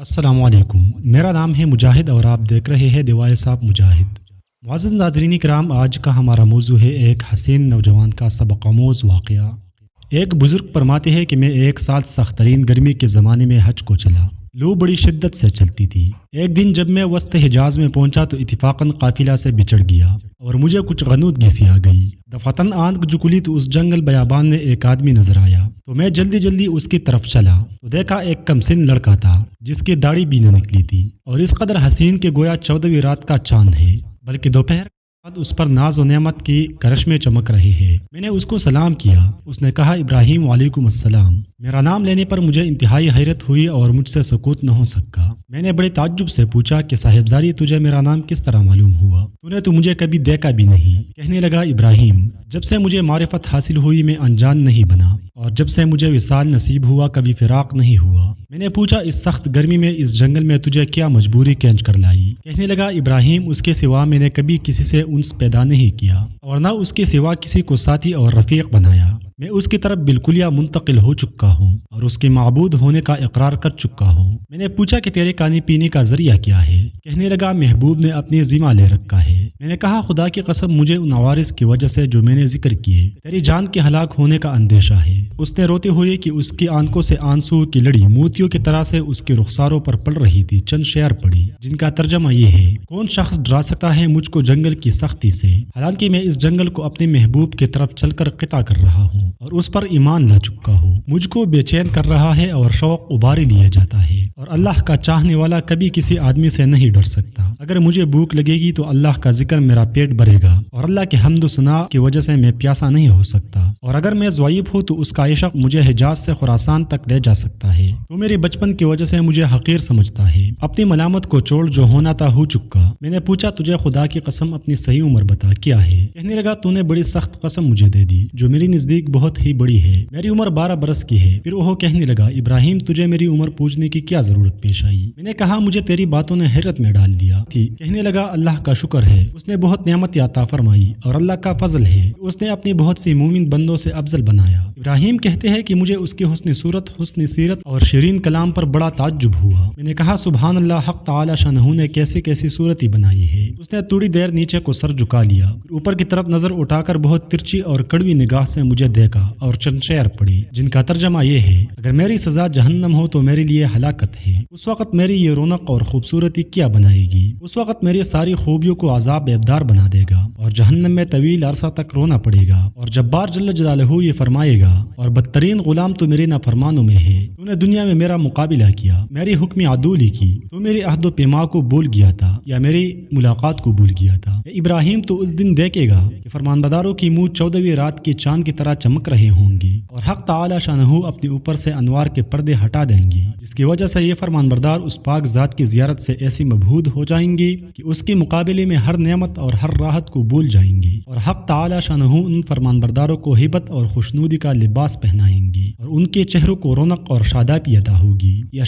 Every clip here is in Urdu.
السلام علیکم، میرا نام ہے مجاہد اور آپ دیکھ رہے ہیں دیوائے صاحب مجاہد۔ معزز ناظرین کرام، آج کا ہمارا موضوع ہے ایک حسین نوجوان کا سبق آموز واقعہ۔ ایک بزرگ فرماتے ہیں کہ میں 1 سال سخت ترین گرمی کے زمانے میں حج کو چلا۔ لو بڑی شدت سے چلتی تھی۔ ایک دن جب میں وسط حجاز میں پہنچا تو اتفاقاً قافلہ سے بچڑ گیا اور مجھے کچھ غنودگی سی آ گئی۔ دفعتاً آنکھ جو کھلی تو اس جنگل بیابان میں ایک آدمی نظر آیا تو میں جلدی اس کی طرف چلا تو دیکھا ایک کم سن لڑکا تھا جس کی داڑھی بھی نہ نکلی تھی اور اس قدر حسین کہ گویا 14ویں رات کا چاند ہے، بلکہ دوپہر بعد اس پر ناز و نعمت کی کرشمیں چمک رہی ہے۔ میں نے اس کو سلام کیا۔ اس نے کہا، ابراہیم وعلیکم السلام۔ میرا نام لینے پر مجھے انتہائی حیرت ہوئی اور مجھ سے سکوت نہ ہو سکا۔ میں نے بڑے تعجب سے پوچھا کہ صاحبزادی تجھے میرا نام کس طرح معلوم ہوا؟ تو نے تو مجھے کبھی دیکھا بھی نہیں۔ کہنے لگا، ابراہیم، جب سے مجھے معرفت حاصل ہوئی میں انجان نہیں بنا اور جب سے مجھے وصال نصیب ہوا کبھی فراق نہیں ہوا۔ میں نے پوچھا، اس سخت گرمی میں اس جنگل میں تجھے کیا مجبوری کھینچ کر لائی؟ کہنے لگا، ابراہیم، اس کے سوا میں نے کبھی کسی سے انس پیدا نہیں کیا اور نہ اس کے سوا کسی کو ساتھی اور رفیق بنایا۔ میں اس کی طرف بالکلیہ منتقل ہو چکا ہوں اور اس کے معبود ہونے کا اقرار کر چکا ہوں۔ میں نے پوچھا کہ تیرے کھانے پینے کا ذریعہ کیا ہے؟ کہنے لگا، محبوب نے اپنی ذمہ لے رکھا ہے۔ میں نے کہا، خدا کی قسم، مجھے ان عوارض کی وجہ سے جو میں نے ذکر کیے تیری جان کے ہلاک ہونے کا اندیشہ ہے۔ اس نے روتے ہوئے کہ اس کی آنکھوں سے آنسو کی لڑی موتیوں کی طرح سے اس کے رخساروں پر پڑ رہی تھی، چند شعر پڑھی جن کا ترجمہ یہ ہے: کون شخص ڈرا سکتا ہے مجھ کو جنگل کی سختی سے، حالانکہ میں اس جنگل کو اپنے محبوب کی طرف چل کر قطع کر رہا ہوں اور اس پر ایمان لا چکا ہوں۔ مجھ کو بے چین کر رہا ہے اور شوق اباری لیا جاتا ہے، اور اللہ کا چاہنے والا کبھی کسی آدمی سے نہیں ڈر سکتا۔ اگر مجھے بھوک لگے گی تو اللہ کا ذکر میرا پیٹ بھرے گا اور اللہ کے حمد و ثنا کی وجہ سے میں پیاسا نہیں ہو سکتا، اور اگر میں ضعیف ہوں تو اس کا عشق مجھے حجاز سے خراسان تک لے جا سکتا ہے۔ تو میرے بچپن کی وجہ سے مجھے حقیر سمجھتا ہے، اپنی ملامت کو چھوڑ، جو ہونا تھا ہو چکا۔ میں نے پوچھا، تجھے خدا کی قسم اپنی صحیح عمر بتا، کیا ہے؟ کہنے لگا، تو نے بڑی سخت قسم مجھے دے دی جو میری نزدیک بہت ہی بڑی ہے۔ میری عمر 12 برس کی ہے۔ پھر وہ کہنے لگا، ابراہیم، تجھے میری عمر پوچھنے کی کیا ضرورت پیش آئی؟ میں نے کہا، مجھے تیری باتوں نے حیرت میں ڈال دیا تھی۔ کہنے لگا، اللہ کا شکر ہے، اس نے بہت نعمت عطا فرمائی اور اللہ کا فضل ہے، اس نے اپنی بہت سی مومن بندوں سے افضل بنایا۔ ابراہیم کہتے ہیں کہ مجھے اس کی حسن صورت، حسن سیرت اور شیرین کلام پر بڑا تعجب ہوا۔ میں نے کہا، سبحان اللہ، حق تعالی شانہ نے کیسی کیسی صورت ہی بنائی ہے۔ اس نے تھوڑی دیر نیچے کو سر جھکا لیا، اوپر کی طرف نظر اٹھا کر بہت ترچھی اور کڑوی نگاہ سے مجھے دیکھا اور چند شعر پڑھی جن کا ترجمہ یہ ہے: اگر میری سزا جہنم ہو تو میرے لیے ہلاکت ہے، اس وقت میری یہ رونق اور خوبصورتی کیا بنائے گی؟ اس وقت میری ساری خوبیوں کو عذاب ابدار بنا دے گا اور جہنم میں طویل عرصہ تک رونا پڑے گا، اور جبار جل جلالہ یہ فرمائے گا، اور بدترین غلام تو میرے نافرمانوں میں ہے۔ تو نے دنیا میں میرا مقابلہ کیا، میری حکم عدولی کی، تو میری عہد و پیما کو بھول گیا تھا یا میری ملاقات کو بھول گیا تھا۔ ابراہیم تو اس دن دیکھے گا کہ فرمانبرداروں کی منہ 14ویں رات کی چاند کی طرح چمک رہے ہوں گی، اور حق تعالی شانہ اپنے اوپر سے انوار کے پردے ہٹا دیں گی، جس کی وجہ سے یہ فرمانبردار اس پاک ذات کی زیارت سے ایسی مبہوت ہو جائیں گی کہ اس کے مقابلے میں ہر نعمت اور ہر راحت کو بھول جائیں گی، اور حق تعالی شانہ ان فرمانبرداروں کو ہیبت اور خوشنودی کا لباس پہنائیں گی، اور ان کے چہروں کو رونق اور شادابی عطا ہوگی۔ یہ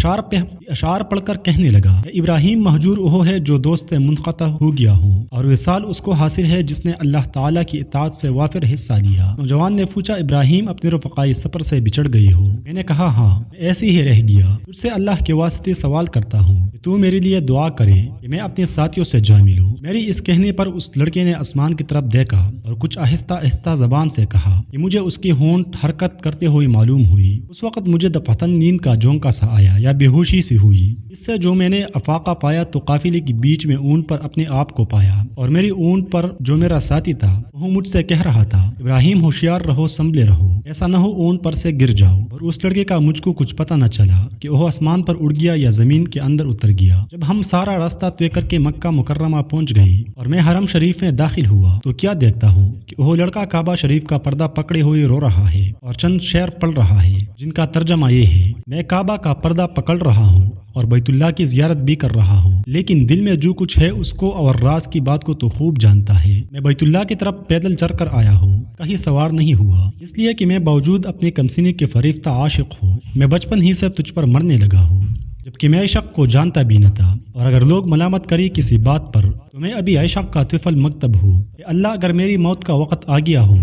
اشعار پڑھ کر کہنے لگا، ابراہیم، مہجور وہ ہے جو دوست منقطع ہو گیا ہو، اور وصال اس کو حاصل ہے جس نے اللہ تعالیٰ کی اطاعت سے وافر حصہ لیا۔ نوجوان نے پوچھا، ابراہیم، اپنے رفقائی سفر سے بچڑ گئے ہو؟ میں نے کہا، ہاں، میں ایسے ہی رہ گیا۔ تجھ سے اللہ کے واسطے سوال کرتا ہوں کہ تو میرے لیے دعا کرے کہ میں اپنے ساتھیوں سے جا ملوں۔ میری اس کہنے پر اس لڑکے نے آسمان کی طرف دیکھا اور کچھ آہستہ آہستہ زبان سے کہا کہ مجھے اس کی ہونٹ حرکت کرتے ہوئے معلوم ہوئی۔ اس وقت مجھے دفعتاً نیند کا جھونکا سا آیا یا بے ہوشی سی ہوئی۔ اس سے جو میں نے افاقہ پایا تو قافلے کے بیچ میں اونٹ پر اپنے آپ کو پایا، اور میری اونٹ پر جو میرا ساتھی تھا وہ مجھ سے کہہ رہا تھا، ابراہیم، ہوشیار رہو، سنبھلے رہو، ایسا نہ ہو اونٹ پر سے گر جاؤ۔ اور اس لڑکے کا مجھ کو کچھ پتہ نہ چلا کہ وہ آسمان پر اڑ گیا یا زمین کے اندر اتر گیا۔ جب ہم سارا راستہ طے کر کے مکہ مکرمہ پہنچ گئی اور میں حرم شریف میں داخل ہوا تو کیا دیکھتا ہوں کہ وہ لڑکا کعبہ شریف کا پردہ پکڑے ہوئے رو رہا ہے اور چند شعر پڑھ رہا ہے جن کا ترجمہ یہ ہے: میں کعبہ کا پردہ پکڑ رہا ہوں اور بیت اللہ کی زیارت بھی کر رہا ہوں، لیکن دل میں جو کچھ ہے اس کو اور راز کی بات کو تو خوب جانتا ہے۔ میں بیت اللہ کی طرف پیدل چل کر آیا ہوں، کہیں سوار نہیں ہوا، اس لیے کہ میں باوجود اپنے کمسنی کے فریفتہ عاشق ہوں۔ میں بچپن ہی سے تجھ پر مرنے لگا ہوں، جبکہ میں عشق کو جانتا بھی نہ تھا، اور اگر لوگ ملامت کری کسی بات پر تو میں ابھی عشق کا طفل مکتب ہوں کہ اللہ اگر میری موت کا وقت آ گیا ہو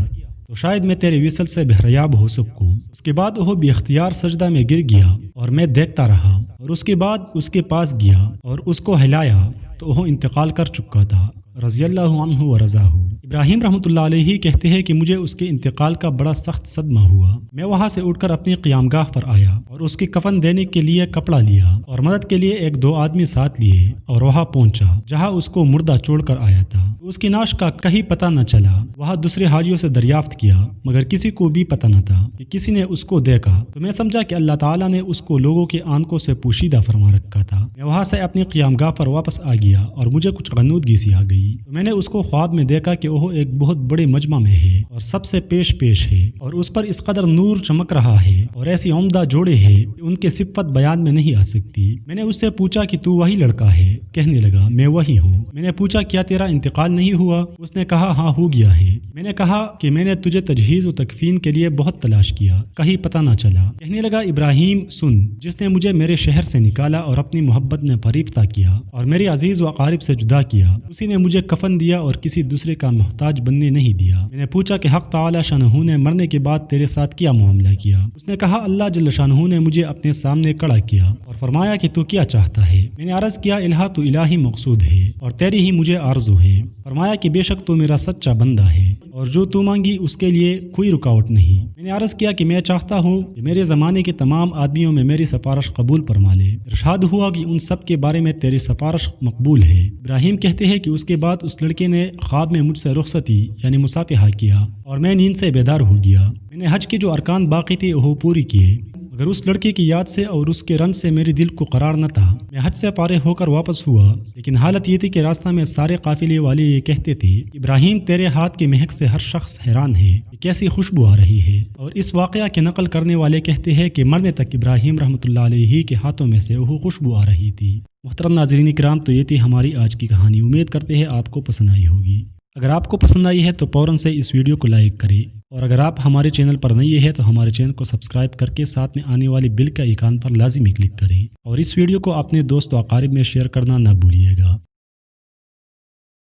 تو شاید میں تیرے وصل سے بہریاب ہو سکوں۔ اس کے بعد وہ بے اختیار سجدہ میں گر گیا اور میں دیکھتا رہا، اور اس کے بعد اس کے پاس گیا اور اس کو ہلایا تو وہ انتقال کر چکا تھا، رضی اللہ عنہ و رضاہ۔ ابراہیم رحمۃ اللہ علیہ کہتے ہیں کہ مجھے اس کے انتقال کا بڑا سخت صدمہ ہوا۔ میں وہاں سے اٹھ کر اپنی قیام گاہ پر آیا اور اس کی کفن دینے کے لیے کپڑا لیا اور مدد کے لیے 1-2 آدمی ساتھ لیے اور وہاں پہنچا جہاں اس کو مردہ چھوڑ کر آیا تھا۔ اس کی نعش کا کہیں پتہ نہ چلا۔ وہاں دوسرے حاجیوں سے دریافت کیا مگر کسی کو بھی پتہ نہ تھا کہ کسی نے اس کو دیکھا، تو میں سمجھا کہ اللہ تعالیٰ نے اس کو لوگوں کی آنکھوں سے پوشیدہ فرما رکھا تھا۔ میں وہاں سے اپنی قیام گاہ پر واپس آ گیا اور مجھے کچھ غنودگی سی آ گئی، تو میں نے اس کو خواب میں دیکھا کہ وہ ایک بہت بڑے مجمع میں ہے اور سب سے پیش ہے اور اس پر اس قدر نور چمک رہا ہے اور ایسی عمدہ جوڑے ہیں کہ ان کے صفت بیان میں نہیں آ سکتی۔ میں نے اس سے پوچھا کہ تو وہی لڑکا ہے؟ کہنے لگا میں وہی ہوں۔ میں نے پوچھا کیا تیرا انتقال نہیں ہوا؟ اس نے کہا ہاں ہو گیا ہے۔ میں نے کہا کہ میں نے تجھے تجہیز و تکفین کے لیے بہت تلاش کیا، کہیں پتہ نہ چلا۔ کہنے لگا ابراہیم سن، جس نے مجھے میرے شہر سے نکالا اور اپنی محبت میں فریفتہ کیا اور میرے عزیز و اقارب سے جدا کیا، اسی نے مجھے کفن دیا اور کسی دوسرے کا محتاج بننے نہیں دیا۔ میں نے پوچھا کہ حق تعالی شانہ نے مرنے کے بعد تیرے ساتھ کیا معاملہ کیا؟ اس نے کہا اللہ جل شانہ نے مجھے اپنے سامنے کھڑا کیا اور فرمایا کہ تو کیا چاہتا ہے؟ میں نے عرض کیا الہ تو الہی مقصود ہے اور تیری ہی مجھے آرزو ہے۔ فرمایا کہ بے شک تو میرا سچا بندہ ہے اور جو تو مانگی اس کے لیے کوئی رکاوٹ نہیں۔ میں نے عرض کیا کہ میں چاہتا ہوں کہ میرے زمانے کے تمام آدمیوں میں میری سفارش قبول فرما لے۔ ارشاد ہوا کہ ان سب کے بارے میں تیری سفارش مقبول ہے۔ ابراہیم کہتے ہیں کہ اس کے بعد اس لڑکے نے خواب میں مجھ سے رخصتی یعنی مصافحہ کیا اور میں نیند سے بیدار ہو گیا۔ میں نے حج کے جو ارکان باقی تھے وہ پوری کیے، مگر اس لڑکے کی یاد سے اور اس کے رنگ سے میرے دل کو قرار نہ تھا۔ میں حج سے فارغ ہو کر واپس ہوا، لیکن حالت یہ تھی کہ راستہ میں سارے قافلے والے یہ کہتے تھے ابراہیم تیرے ہاتھ کی مہک سے ہر شخص حیران ہے کہ کیسی خوشبو آ رہی ہے، اور اس واقعہ کے نقل کرنے والے کہتے ہیں کہ مرنے تک ابراہیم رحمۃ اللہ علیہ کے ہاتھوں میں سے وہ خوشبو آ رہی تھی۔ محترم ناظرین کرام، تو یہ تھی ہماری آج کی کہانی۔ امید کرتے ہیں آپ کو پسند آئی ہوگی۔ اگر آپ کو پسند آئی ہے تو فوراً سے اس ویڈیو کو لائک کریں، اور اگر آپ ہمارے چینل پر نئے ہیں تو ہمارے چینل کو سبسکرائب کر کے ساتھ میں آنے والی بیل کے آئیکن پر لازمی کلک کریں، اور اس ویڈیو کو اپنے دوست و اقارب میں شیئر کرنا نہ بھولیے گا۔